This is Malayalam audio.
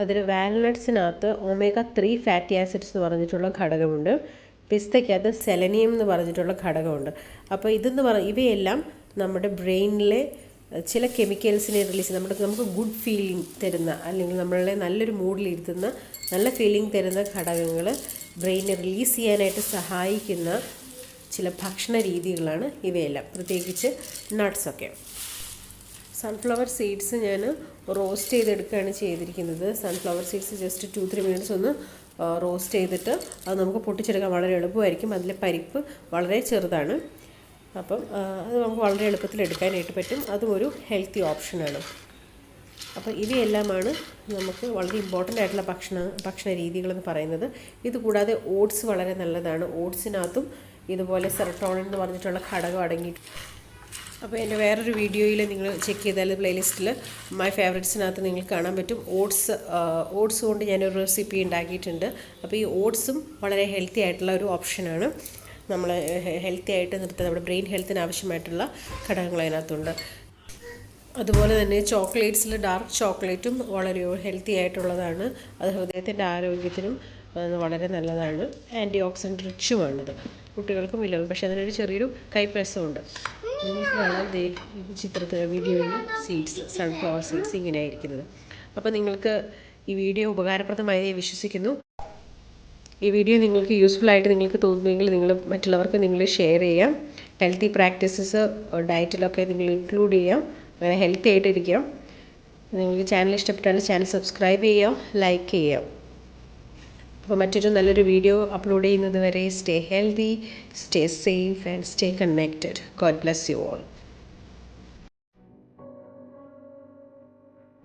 അതിൽ വാൽനട്ട്സിനകത്ത് omega-3 ഫാറ്റി ആസിഡ്സ് എന്ന് പറഞ്ഞിട്ടുള്ള ഘടകമുണ്ട്. പിസ്തയ്ക്കകത്ത് സെലനിയം എന്ന് പറഞ്ഞിട്ടുള്ള ഘടകമുണ്ട്. അപ്പോൾ ഇവയെല്ലാം നമ്മുടെ ബ്രെയിനിലെ ചില കെമിക്കൽസിനെ റിലീസ് നമുക്ക് ഗുഡ് ഫീലിംഗ് തരുന്ന, അല്ലെങ്കിൽ നമ്മളെ നല്ലൊരു മൂഡിലിരുത്തുന്ന, നല്ല ഫീലിംഗ് തരുന്ന ഘടകങ്ങൾ ബ്രെയിനെ റിലീസ് ചെയ്യാനായിട്ട് സഹായിക്കുന്ന ചില ഭക്ഷണ രീതികളാണ് ഇവയെല്ലാം, പ്രത്യേകിച്ച് നട്ട്സൊക്കെ. സൺഫ്ലവർ സീഡ്സ് ഞാൻ റോസ്റ്റ് ചെയ്തെടുക്കുകയാണ് ചെയ്തിരിക്കുന്നത്. സൺഫ്ലവർ സീഡ്സ് ജസ്റ്റ് 2-3 മിനിറ്റ്സ് ഒന്ന് റോസ്റ്റ് ചെയ്തിട്ട് അത് നമുക്ക് പൊട്ടിച്ചെടുക്കാൻ വളരെ എളുപ്പമായിരിക്കും. അതിലെ പരിപ്പ് വളരെ ചെറുതാണ്, അപ്പം അത് നമുക്ക് വളരെ എളുപ്പത്തിൽ എടുക്കാനായിട്ട് പറ്റും. അതും ഒരു ഹെൽത്തി ഓപ്ഷനാണ്. അപ്പോൾ ഇവയെല്ലാമാണ് നമുക്ക് വളരെ ഇമ്പോർട്ടൻ്റ് ആയിട്ടുള്ള ഭക്ഷണ രീതികളെന്ന് പറയുന്നത്. ഇതുകൂടാതെ ഓട്സ് വളരെ നല്ലതാണ്. ഓട്സിനകത്തും ഇതുപോലെ സെറട്ടോണിൻ എന്ന് പറഞ്ഞിട്ടുള്ള ഘടകം അടങ്ങിയിട്ട്. അപ്പോൾ എൻ്റെ വേറൊരു വീഡിയോയിൽ നിങ്ങൾ ചെക്ക് ചെയ്താൽ പ്ലേലിസ്റ്റിൽ മൈ ഫേവറേറ്റ്സിനകത്ത് നിങ്ങൾക്ക് കാണാൻ പറ്റും. ഓട്സ് കൊണ്ട് ഞാനൊരു റെസിപ്പി ഉണ്ടാക്കിയിട്ടുണ്ട്. അപ്പോൾ ഈ ഓട്സും വളരെ ഹെൽത്തി ആയിട്ടുള്ള ഒരു ഓപ്ഷനാണ്. നമ്മൾ ഹെൽത്തി ആയിട്ട് നിർത്തുന്ന നമ്മുടെ ബ്രെയിൻ ഹെൽത്തിന് ആവശ്യമായിട്ടുള്ള ഘടകങ്ങൾ അതിനകത്തുണ്ട്. അതുപോലെ തന്നെ ചോക്ലേറ്റ്സിൽ ഡാർക്ക് ചോക്ലേറ്റും വളരെ ഹെൽത്തി ആയിട്ടുള്ളതാണ്. അത് ഹൃദയത്തിൻ്റെ ആരോഗ്യത്തിനും വളരെ നല്ലതാണ്. ആൻറ്റി ഓക്സിഡൻറ്റ് റിച്ചുമാണിത്. കുട്ടികൾക്കും വലിയവർക്കും. പക്ഷേ അതിനൊരു ചെറിയൊരു കൈപ്രസമുണ്ട്. നിങ്ങൾക്ക് കാണാൻ ചിത്രത്തിൽ വീഡിയോയിൽ സൺഫ്ലവർ സീഡ്സ് ഇങ്ങനെയായിരിക്കുന്നത്. അപ്പോൾ നിങ്ങൾക്ക് ഈ വീഡിയോ ഉപകാരപ്രദമായി വിശ്വസിക്കുന്നു. ഈ വീഡിയോ നിങ്ങൾക്ക് യൂസ്ഫുൾ ആയിട്ട് നിങ്ങൾക്ക് തോന്നുമെങ്കിൽ നിങ്ങൾ മറ്റുള്ളവർക്ക് നിങ്ങൾ ഷെയർ ചെയ്യാം. ഹെൽത്തി പ്രാക്ടീസസ് ഡയറ്റിലൊക്കെ നിങ്ങൾ ഇൻക്ലൂഡ് ചെയ്യാം. അങ്ങനെ ഹെൽത്തി ആയിട്ടിരിക്കാം. നിങ്ങൾക്ക് ചാനൽ ഇഷ്ടപ്പെട്ടാൽ ചാനൽ സബ്സ്ക്രൈബ് ചെയ്യാം, ലൈക്ക് ചെയ്യാം. അപ്പോൾ മറ്റൊരു നല്ലൊരു വീഡിയോ അപ്ലോഡ് ചെയ്യുന്നത് വരെ stay healthy, stay safe and stay connected. God bless you all.